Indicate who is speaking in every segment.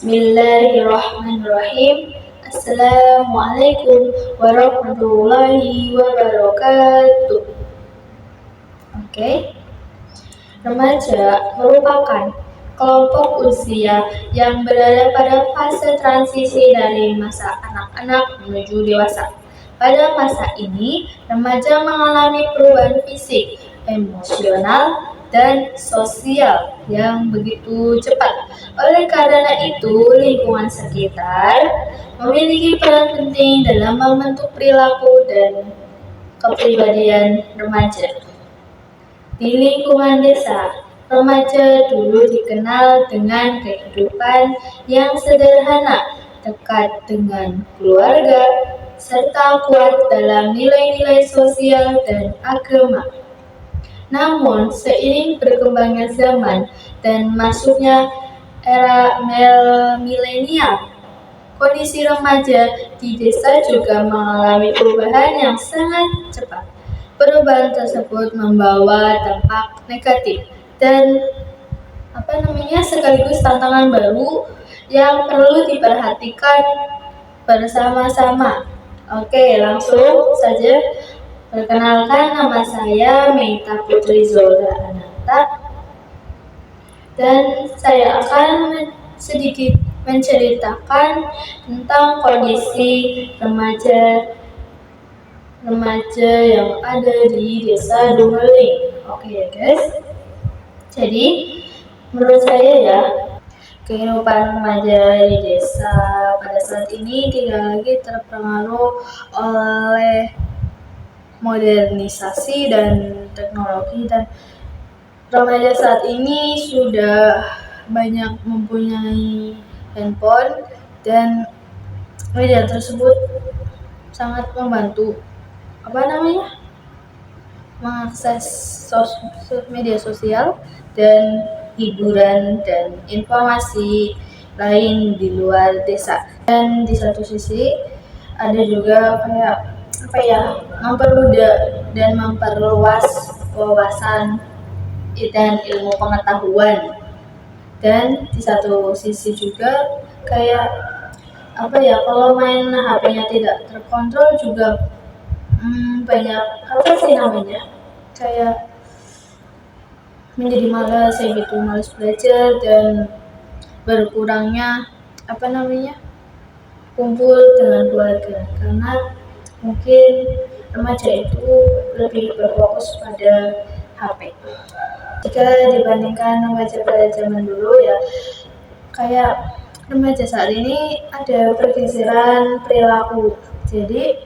Speaker 1: Bismillahirrahmanirrahim. Assalamualaikum warahmatullahi wabarakatuh. Oke. Remaja merupakan kelompok usia yang berada pada fase transisi dari masa anak-anak menuju dewasa. Pada masa ini, remaja mengalami perubahan fisik, emosional, dan sosial yang begitu cepat. Oleh karena itu, lingkungan sekitar memiliki peran penting dalam membentuk perilaku dan kepribadian remaja. Di lingkungan desa, remaja dulu dikenal dengan kehidupan yang sederhana, dekat dengan keluarga, serta kuat dalam nilai-nilai sosial dan agama. Namun, seiring berkembangnya zaman dan masuknya era milenial, kondisi remaja di desa juga mengalami perubahan yang sangat cepat. Perubahan tersebut membawa dampak negatif dan sekaligus tantangan baru yang perlu diperhatikan bersama-sama. Oke, langsung saja. Perkenalkan, nama saya Meita Putri Zola Ananta, dan saya akan sedikit menceritakan tentang kondisi remaja yang ada di desa Dungeling. Oke ya guys. Jadi menurut saya ya, kehidupan remaja di desa pada saat ini tidak lagi terpengaruh oleh modernisasi dan teknologi, dan remaja saat ini sudah banyak mempunyai handphone, dan media tersebut sangat membantu mengakses media sosial dan hiburan dan informasi lain di luar desa. Dan di satu sisi ada juga mempermudah dan memperluas wawasan dan ilmu pengetahuan. Dan di satu sisi juga kalau main HP-nya tidak terkontrol juga banyak menjadi malas malas belajar dan berkurangnya kumpul dengan keluarga, karena mungkin remaja itu lebih berfokus pada HP. Jika dibandingkan remaja pada zaman dulu ya, remaja saat ini ada pergeseran perilaku. Jadi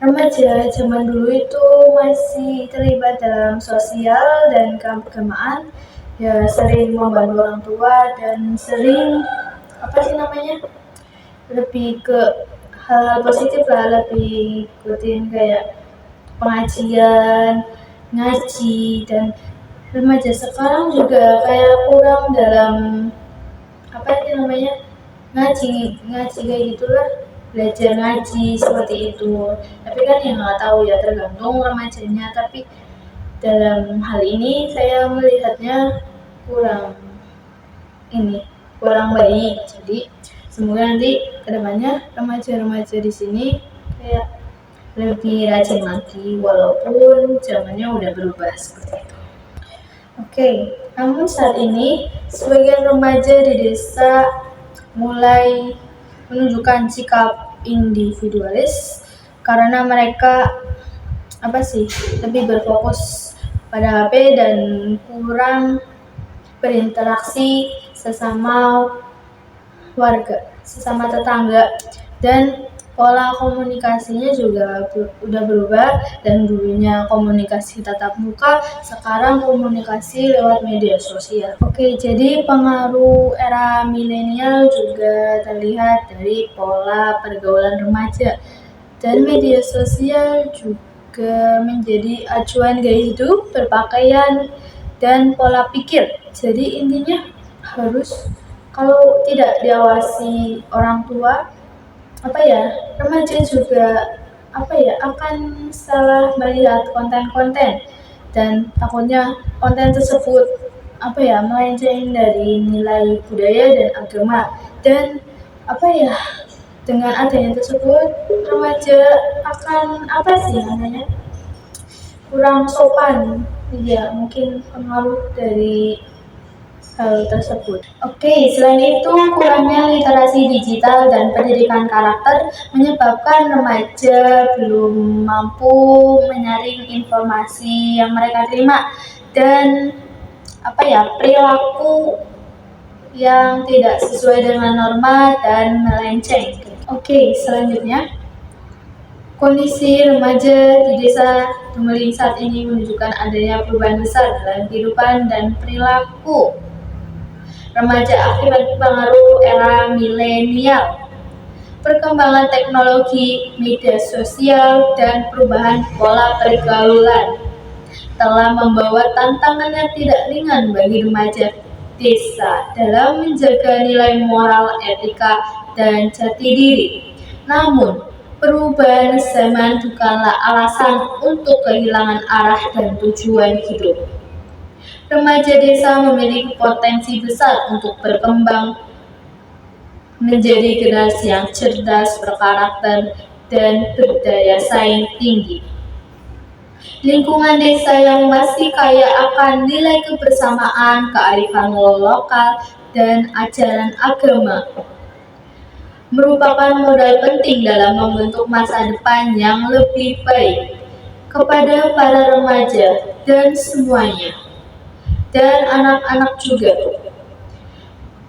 Speaker 1: remaja zaman dulu itu masih terlibat dalam sosial dan keagamaan, ya sering membantu orang tua dan sering lebih ke hal positif lah, lebih ikutin pengajian, ngaji. Dan remaja sekarang juga kurang dalam ngaji kayak gitulah, belajar ngaji seperti itu. Tapi kan yang nggak tahu ya, tergantung remajanya. Tapi dalam hal ini saya melihatnya kurang baik. Jadi semoga nanti kedepannya remaja-remaja di sini lebih rajin lagi, walaupun zamannya udah berubah seperti itu. Oke, namun saat ini sebagian remaja di desa mulai menunjukkan sikap individualis karena mereka lebih berfokus pada HP dan kurang berinteraksi sesama warga, sesama tetangga, dan pola komunikasinya juga udah berubah. Dan dulunya komunikasi tatap muka, sekarang komunikasi lewat media sosial. Oke, jadi pengaruh era milenial juga terlihat dari pola pergaulan remaja, dan media sosial juga menjadi acuan gaya hidup, berpakaian, dan pola pikir. Jadi intinya kalau tidak diawasi orang tua, remaja juga akan salah melihat konten-konten, dan takutnya konten tersebut melenceng dari nilai budaya dan agama. Dan dengan adanya tersebut remaja akan kurang sopan. Ya, mungkin pengaruh dari hal tersebut. Selain itu, kurangnya literasi digital dan pendidikan karakter menyebabkan remaja belum mampu menyaring informasi yang mereka terima dan perilaku yang tidak sesuai dengan norma dan melenceng. Selanjutnya, kondisi remaja di desa Dumeling saat ini menunjukkan adanya perubahan besar dalam kehidupan dan perilaku remaja akibat pengaruh era milenial, perkembangan teknologi, media sosial, dan perubahan pola pergaulan telah membawa tantangan yang tidak ringan bagi remaja desa dalam menjaga nilai moral, etika, dan jati diri. Namun, perubahan zaman bukanlah alasan untuk kehilangan arah dan tujuan hidup. Remaja desa memiliki potensi besar untuk berkembang menjadi generasi yang cerdas, berkarakter, dan berdaya saing tinggi. Lingkungan desa yang masih kaya akan nilai kebersamaan, kearifan lokal, dan ajaran agama merupakan modal penting dalam membentuk masa depan yang lebih baik kepada para remaja dan semuanya, dan anak-anak juga.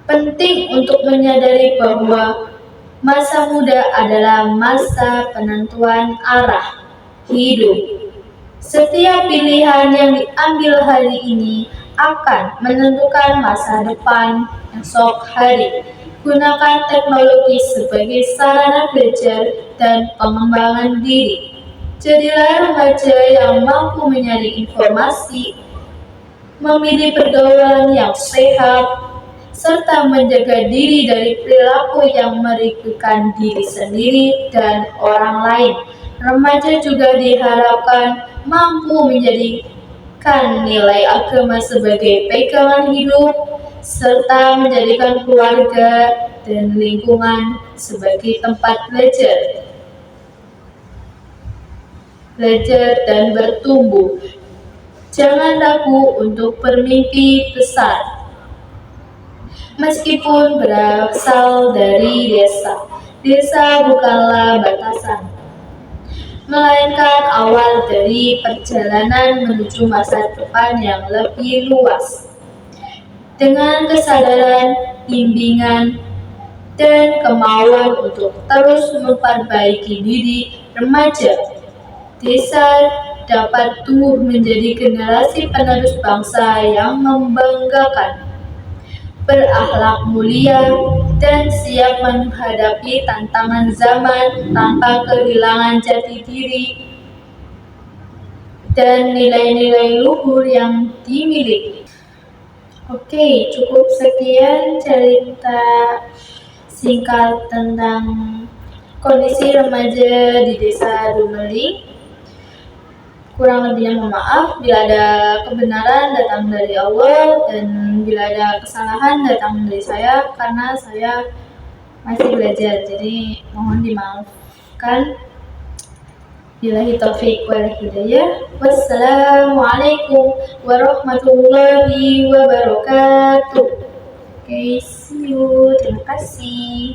Speaker 1: Penting untuk menyadari bahwa masa muda adalah masa penentuan arah hidup. Setiap pilihan yang diambil hari ini akan menentukan masa depan esok hari. Gunakan teknologi sebagai sarana belajar dan pengembangan diri. Jadilah remaja yang mampu menyaring informasi, memilih pergaulan yang sehat, serta menjaga diri dari perilaku yang merugikan diri sendiri dan orang lain. Remaja juga diharapkan mampu menjadikan nilai agama sebagai pegangan hidup, serta menjadikan keluarga dan lingkungan sebagai tempat belajar dan bertumbuh. Jangan ragu untuk bermimpi besar. Meskipun berasal dari desa, desa bukanlah batasan, melainkan awal dari perjalanan menuju masa depan yang lebih luas. Dengan kesadaran, bimbingan, dan kemauan untuk terus memperbaiki diri remaja, desa dapat tumbuh menjadi generasi penerus bangsa yang membanggakan, berakhlak mulia, dan siap menghadapi tantangan zaman tanpa kehilangan jati diri dan nilai-nilai luhur yang dimiliki. Cukup sekian cerita singkat tentang kondisi remaja di desa Dumeling. Kurang lebihnya mohon maaf. Bila ada kebenaran datang dari Allah, dan bila ada kesalahan datang dari saya, karena saya masih belajar, jadi mohon dimaafkan. Billahi taufiq wal hidayah. Wassalamualaikum warahmatullahi wabarakatuh. See you. Terima kasih.